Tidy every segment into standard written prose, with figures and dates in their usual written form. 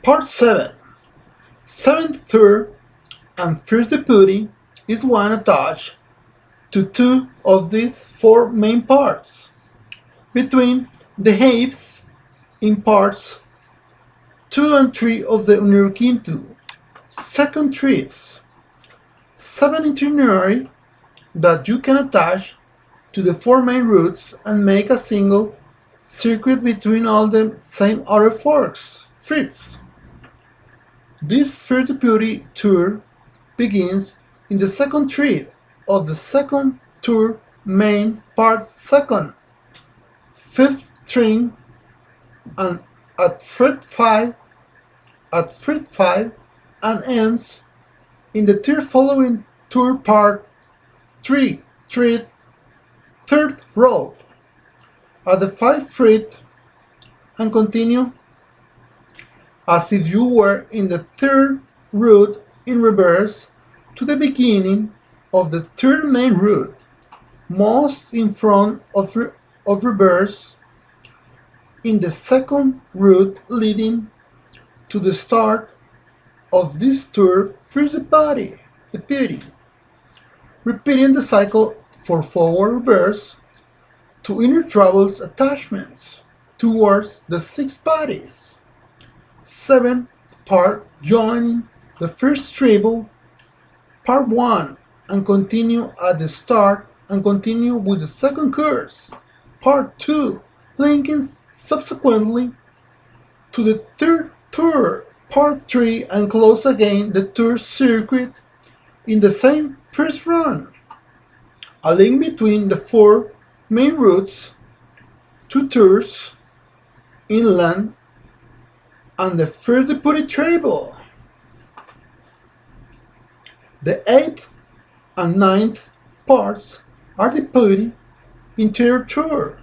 Part 7. Seventh third and first deputy is one attached to two of these four main parts, between the halves in parts 2 and 3 of the uni-requinto, second threes, 7 intermediary that you can attach to the four main roots and make a single circuit between all the same other threads. This first deputy tour begins in the second thread of the second tour main part second, fifth string, and at fret 5 and ends in the third following tour part 3 thread, third row at the 5th fret and continue as if you were in the third root in reverse to the beginning of the third main root, most in front of reverse in the second root leading to the start of this third first deputy, repeating the cycle for forward reverse to intertravels attachments towards the 6 bodies. 7 part joining the first treble, part 1, and continue at the start and continue with the second course, part 2, linking subsequently to the third tour, part 3, and close again the third circuit in the same first run. A link between the four main routes, 2 tours, inland, and the first deputy treble. The 8th and 9th parts are deputy interior tour.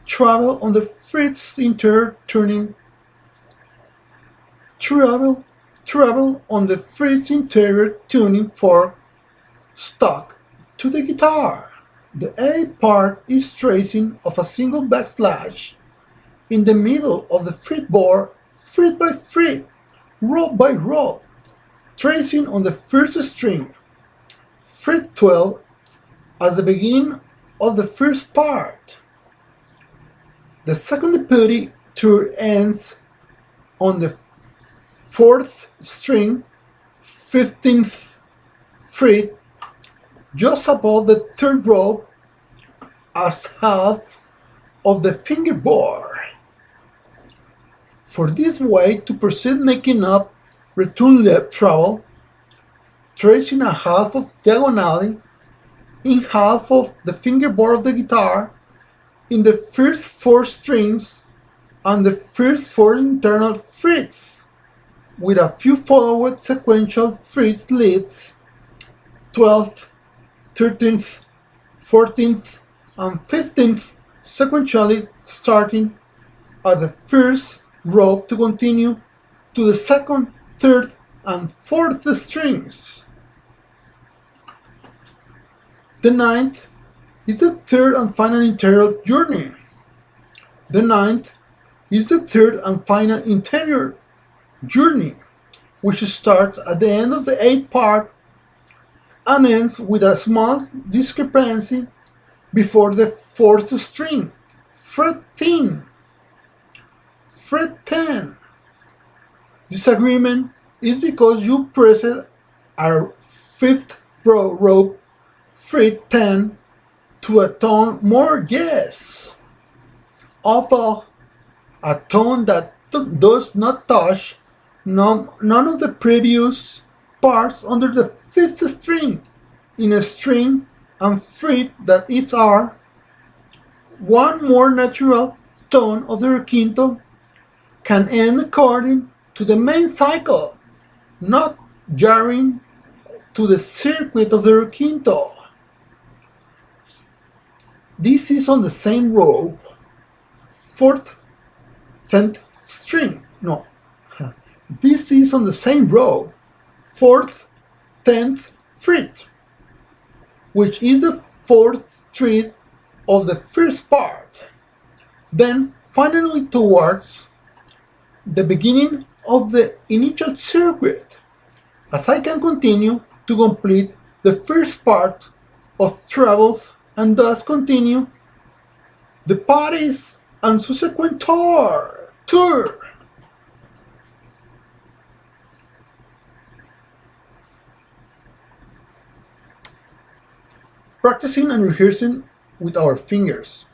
Travel on the frets interior tuning. Travel on the frets interior tuning fork stuck to the guitar. The 8th part is tracing of a single backslash in the middle of the fretboard, fret by fret, row by row, tracing on the first string, fret 12 at the beginning of the first part. The second deputy tour ends on the 4th string, 15th fret, just above the third row as half of the fingerboard. For this way to proceed making up return left travel, tracing a half of diagonally in half of the fingerboard of the guitar in the first 4 strings and the first 4 internal frets, with a few followed sequential fret leads, 12th, 13th, 14th, and 15th sequentially starting at the first row to continue to the second, third, and fourth strings. The 9th is the third and final interior journey. The 9th is the third and final interior journey, which starts at the end of the 8th part and ends with a small discrepancy before the 4th string, fret 10. This agreement is because you pressed a 5th row fret 10 to a tone more yes, although a tone that does not touch none of the previous parts under the 5th string in a string and fret that is R. One more natural tone of the requinto can end according to the main cycle, not jarring to the circuit of the requinto. This is on the same row, 4th, 10th string. No, this is on the same row, 4th, 10th fret, which is the 4th fret of the first part. Then finally towards the beginning of the initial circuit, as I can continue to complete the first part of travels and thus continue the parties and subsequent tour. Practicing and rehearsing with our fingers.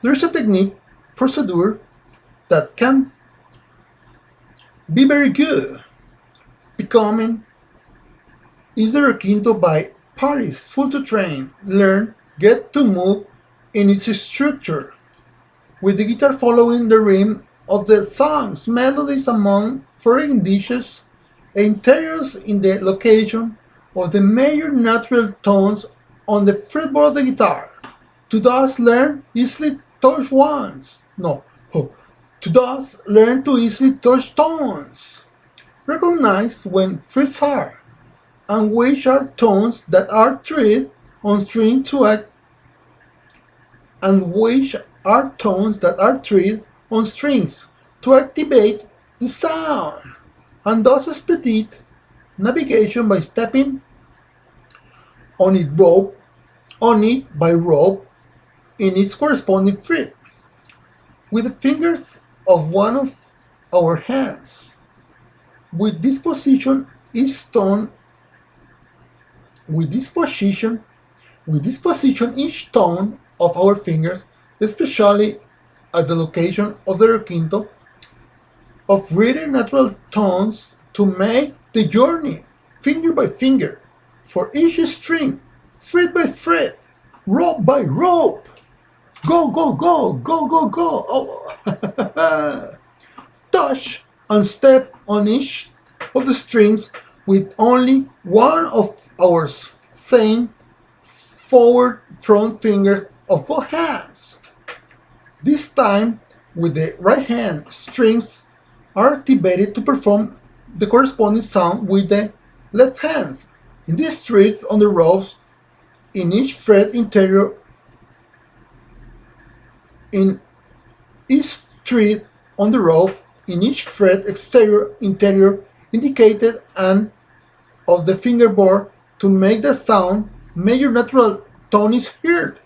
There's a technique, procedure, that can be very good, becoming either requinto by parties, full to train, learn, get to move in its structure, with the guitar following the rhythm of the songs, melodies among foreign dishes, and interiors in the location of the major natural tones on the fretboard of the guitar, to thus learn easily touch ones. No, to thus learn to easily touch tones. Recognize when frets are, and which are tones that are treated on string to act, and which are tones that are treated on strings to activate the sound, and thus expedite navigation by stepping on it by rope in its corresponding fret, with the fingers of one of our hands. With this position, each tone of our fingers, especially at the location of the requinto, of reading natural tones to make the journey finger by finger, for each string, fret by fret, rope by rope. Go, go, go, go, go, go. Oh. Touch and step on each of the strings with only one of our same forward front fingers of both hands. This time, with the right hand, strings are activated to perform the corresponding sound with the left hand. In these streets on the ropes, in each fret interior, in each street on the rope, in each fret exterior interior indicated and of the fingerboard to make the sound major natural tone is heard.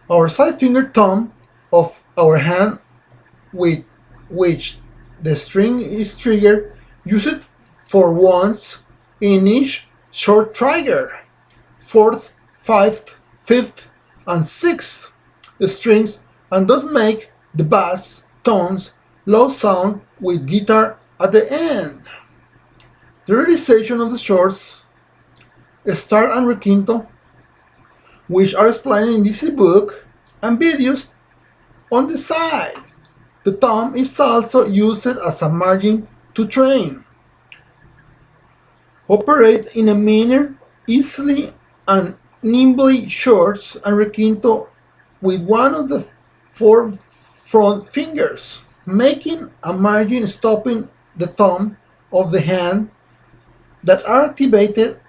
Our side finger thumb of our hand with which the string is triggered, use it for once in each short trigger, 4th, 5th, 5th, and 6th strings, and thus make the bass tones low sound with guitar at the end. The realization of the shorts, start and requinto, which are explained in this book, and videos on the side. The thumb is also used as a margin to train. Operate in a manner easily and nimbly shorts and requinto with one of the 4 front fingers, making a margin stopping the thumb of the hand that are activated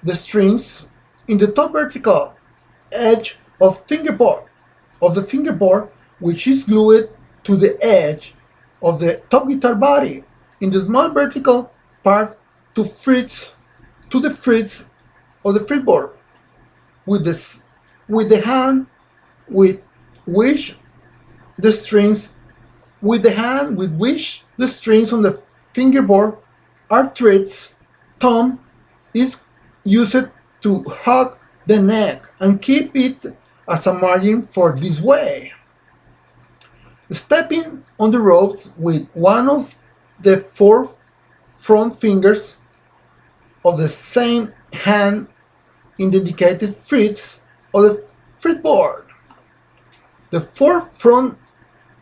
the strings in the top vertical edge of the fingerboard, which is glued to the edge of the top guitar body, in the small vertical part to the frets of the fretboard, with the hand with which the strings on the fingerboard are treated. Thumb is used to hug the neck and keep it as a margin for this way. Stepping on the ropes with one of the 4 front fingers of the same hand in the indicated frets of the fretboard. The 4 front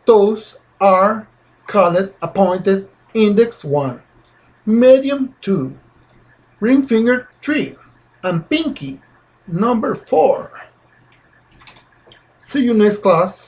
toes are called appointed index 1, medium 2, ring finger 3, and pinky number 4. See you next class.